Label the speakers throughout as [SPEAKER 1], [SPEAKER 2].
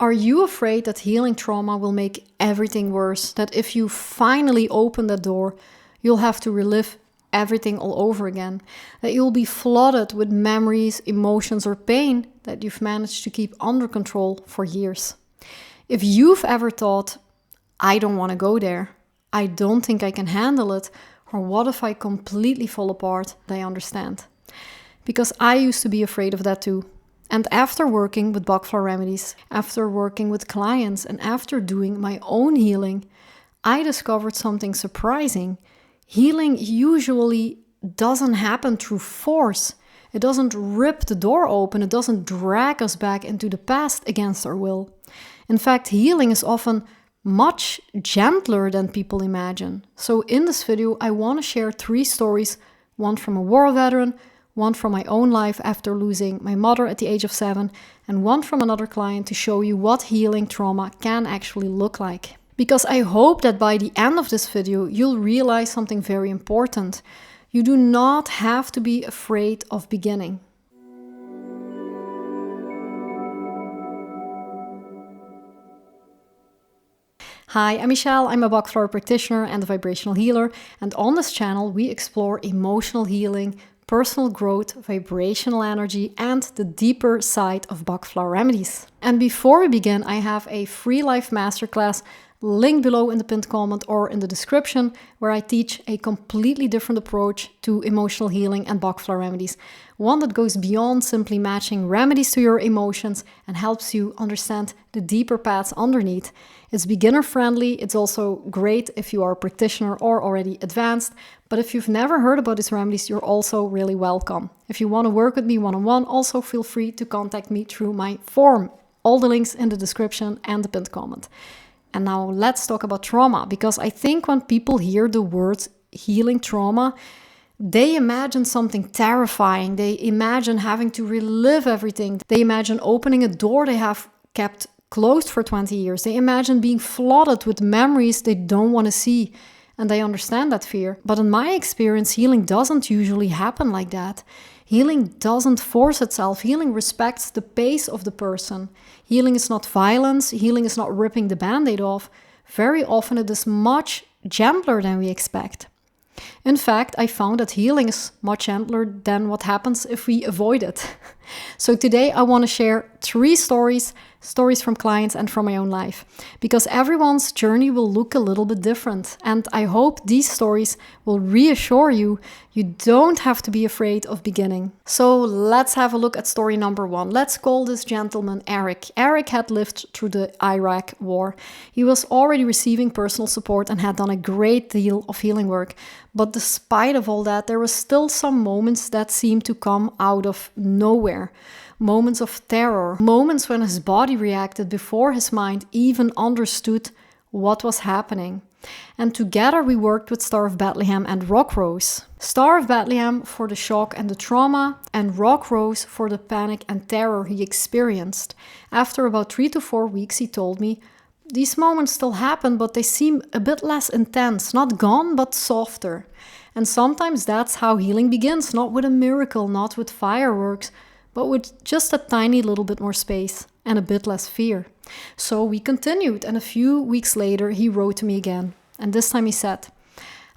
[SPEAKER 1] Are you afraid that healing trauma will make everything worse? That if you finally open the door, you'll have to relive everything all over again? That you'll be flooded with memories, emotions, or pain that you've managed to keep under control for years? If you've ever thought, I don't want to go there, I don't think I can handle it, or what if I completely fall apart, I understand. Because I used to be afraid of that too. And after working with Bach Flower Remedies, after working with clients, and after doing my own healing, I discovered something surprising. Healing usually doesn't happen through force. It doesn't rip the door open. It doesn't drag us back into the past against our will. In fact, healing is often much gentler than people imagine. So in this video, I want to share 3 stories, one from a war veteran, one from my own life after losing my mother at the age of 7, and one from another client to show you what healing trauma can actually look like. Because I hope that by the end of this video, you'll realize something very important. You do not have to be afraid of beginning. Hi, I'm Michelle. I'm a Bach Flower practitioner and a vibrational healer. And on this channel, we explore emotional healing, personal growth, vibrational energy, and the deeper side of Bach Flower Remedies. And before we begin, I have a free live masterclass link below in the pinned comment or in the description, where I teach a completely different approach to emotional healing and Bach Flower Remedies. One that goes beyond simply matching remedies to your emotions and helps you understand the deeper paths underneath. It's beginner friendly. It's also great if you are a practitioner or already advanced. But if you've never heard about these remedies, you're also really welcome. If you want to work with me one-on-one, also feel free to contact me through my form. All the links in the description and the pinned comment. And now let's talk about trauma, because I think when people hear the words healing trauma, they imagine something terrifying. They imagine having to relive everything. They imagine opening a door they have kept closed for 20 years. They imagine being flooded with memories they don't want to see. And I understand that fear. But in my experience, healing doesn't usually happen like that. Healing doesn't force itself. Healing respects the pace of the person. Healing is not violence. Healing is not ripping the band-aid off. Very often it is much gentler than we expect. In fact, I found that healing is much gentler than what happens if we avoid it. So today I want to share 3 stories from clients and from my own life, because everyone's journey will look a little bit different. And I hope these stories will reassure you don't have to be afraid of beginning. So let's have a look at story number 1. Let's call this gentleman Eric. Eric had lived through the Iraq war. He was already receiving personal support and had done a great deal of healing work. But despite of all that, there were still some moments that seemed to come out of nowhere. Moments of terror, moments when his body reacted before his mind even understood what was happening. And together we worked with Star of Bethlehem and Rock Rose. Star of Bethlehem for the shock and the trauma, and Rock Rose for the panic and terror he experienced. After about 3 to 4 weeks, he told me, these moments still happen, but they seem a bit less intense, not gone, but softer. And sometimes that's how healing begins, not with a miracle, not with fireworks, but with just a tiny little bit more space and a bit less fear. So we continued, and a few weeks later he wrote to me again. And this time he said,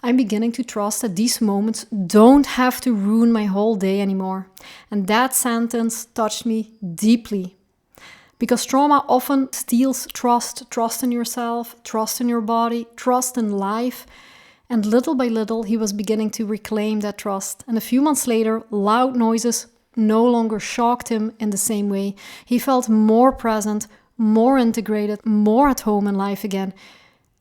[SPEAKER 1] I'm beginning to trust that these moments don't have to ruin my whole day anymore. And that sentence touched me deeply. Because trauma often steals trust in yourself, trust in your body, trust in life. And little by little, he was beginning to reclaim that trust. And a few months later, loud noises no longer shocked him in the same way. He felt more present, more integrated, more at home in life again.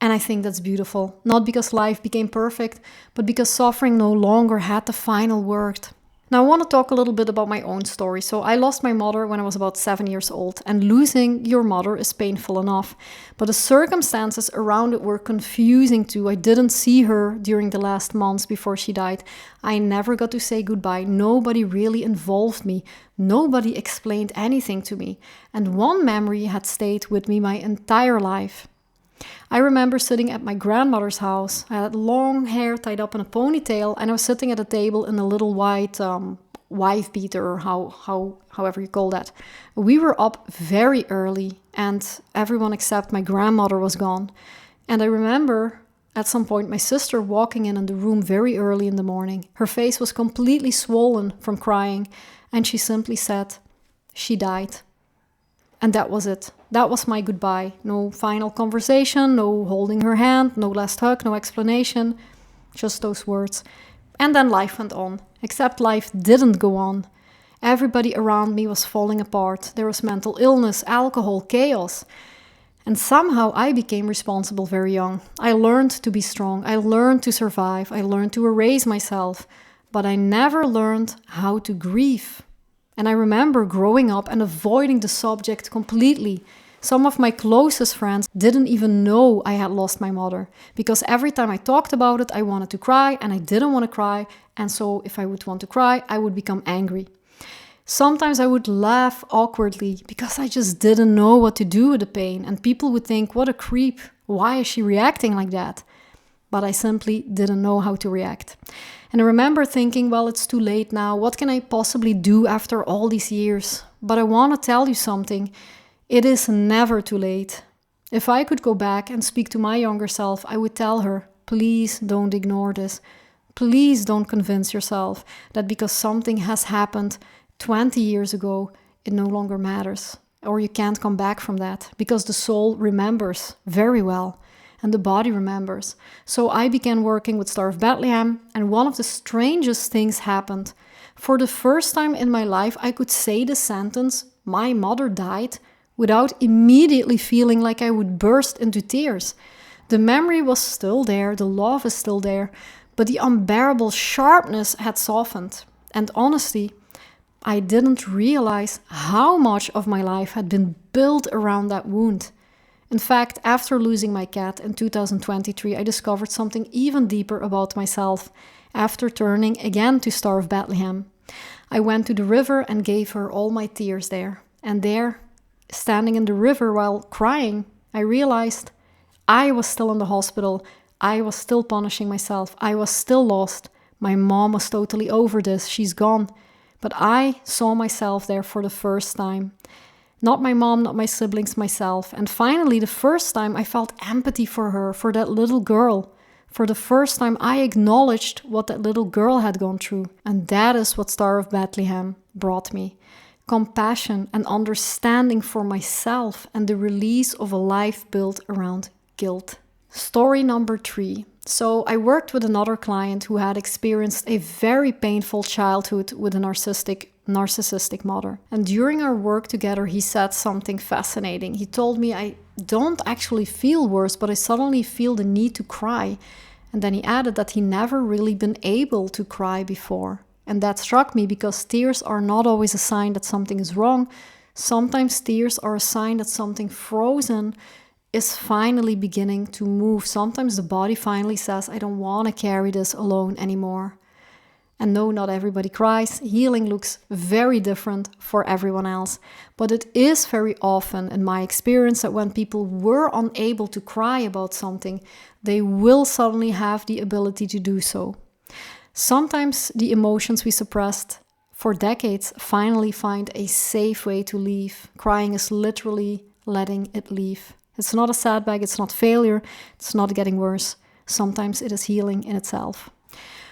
[SPEAKER 1] And I think that's beautiful. Not because life became perfect, but because suffering no longer had the final word. Now I want to talk a little bit about my own story. So I lost my mother when I was about 7 years old, and losing your mother is painful enough. But the circumstances around it were confusing too. I didn't see her during the last months before she died. I never got to say goodbye. Nobody really involved me. Nobody explained anything to me. And one memory had stayed with me my entire life. I remember sitting at my grandmother's house. I had long hair tied up in a ponytail, and I was sitting at a table in a little white wife beater or however you call that. We were up very early and everyone except my grandmother was gone. And I remember at some point my sister walking in the room very early in the morning. Her face was completely swollen from crying and she simply said, "She died." And that was it. That was my goodbye. No final conversation, no holding her hand, no last hug, no explanation, just those words. And then life went on, except life didn't go on. Everybody around me was falling apart. There was mental illness, alcohol, chaos. And somehow I became responsible very young. I learned to be strong. I learned to survive. I learned to erase myself. But I never learned how to grieve. And I remember growing up and avoiding the subject completely. Some of my closest friends didn't even know I had lost my mother, because every time I talked about it, I wanted to cry and I didn't want to cry. And so if I would want to cry, I would become angry. Sometimes I would laugh awkwardly because I just didn't know what to do with the pain. And people would think, what a creep. Why is she reacting like that? But I simply didn't know how to react. And I remember thinking, well, it's too late now. What can I possibly do after all these years? But I want to tell you something. It is never too late. If I could go back and speak to my younger self, I would tell her, please don't ignore this. Please don't convince yourself that because something has happened 20 years ago, it no longer matters. Or you can't come back from that, because the soul remembers very well. And the body remembers. So I began working with Star of Bethlehem, and one of the strangest things happened. For the first time in my life, I could say the sentence, "My mother died," without immediately feeling like I would burst into tears. The memory was still there, the love is still there, but the unbearable sharpness had softened. And honestly, I didn't realize how much of my life had been built around that wound. In fact, after losing my cat in 2023, I discovered something even deeper about myself after turning again to Star of Bethlehem. I went to the river and gave her all my tears there. And there, standing in the river while crying, I realized I was still in the hospital. I was still punishing myself. I was still lost. My mom was totally over this. She's gone. But I saw myself there for the first time. Not my mom, not my siblings, myself. And finally, the first time I felt empathy for her, for that little girl. For the first time, I acknowledged what that little girl had gone through. And that is what Star of Bethlehem brought me. Compassion and understanding for myself and the release of a life built around guilt. Story number 3. So I worked with another client who had experienced a very painful childhood with a narcissistic mother. And during our work together, he said something fascinating. He told me, I don't actually feel worse, but I suddenly feel the need to cry. And then he added that he never really been able to cry before. And that struck me because tears are not always a sign that something is wrong. Sometimes tears are a sign that something frozen is finally beginning to move. Sometimes the body finally says, I don't want to carry this alone anymore. And no, not everybody cries. Healing looks very different for everyone else. But it is very often, in my experience, that when people were unable to cry about something, they will suddenly have the ability to do so. Sometimes the emotions we suppressed for decades finally find a safe way to leave. Crying is literally letting it leave. It's not a setback, it's not failure, it's not getting worse. Sometimes it is healing in itself.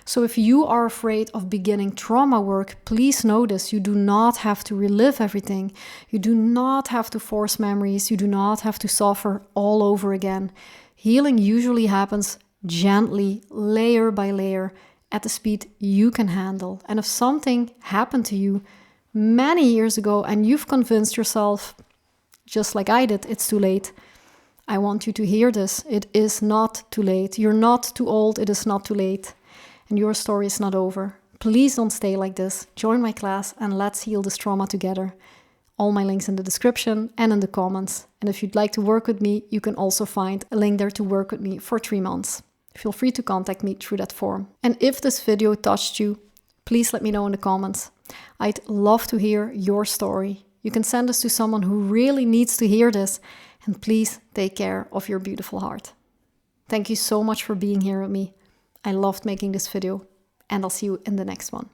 [SPEAKER 1] So if you are afraid of beginning trauma work, please know this. You do not have to relive everything. You do not have to force memories. You do not have to suffer all over again. Healing usually happens gently, layer by layer, at the speed you can handle. And if something happened to you many years ago and you've convinced yourself, just like I did, it's too late, I want you to hear this. It is not too late. You're not too old. It is not too late. And your story is not over. Please don't stay like this. Join my class and let's heal this trauma together. All my links in the description and in the comments. And if you'd like to work with me, you can also find a link there to work with me for 3 months. Feel free to contact me through that form. And if this video touched you, please let me know in the comments. I'd love to hear your story. You can send this to someone who really needs to hear this. And please take care of your beautiful heart. Thank you so much for being here with me. I loved making this video, and I'll see you in the next one.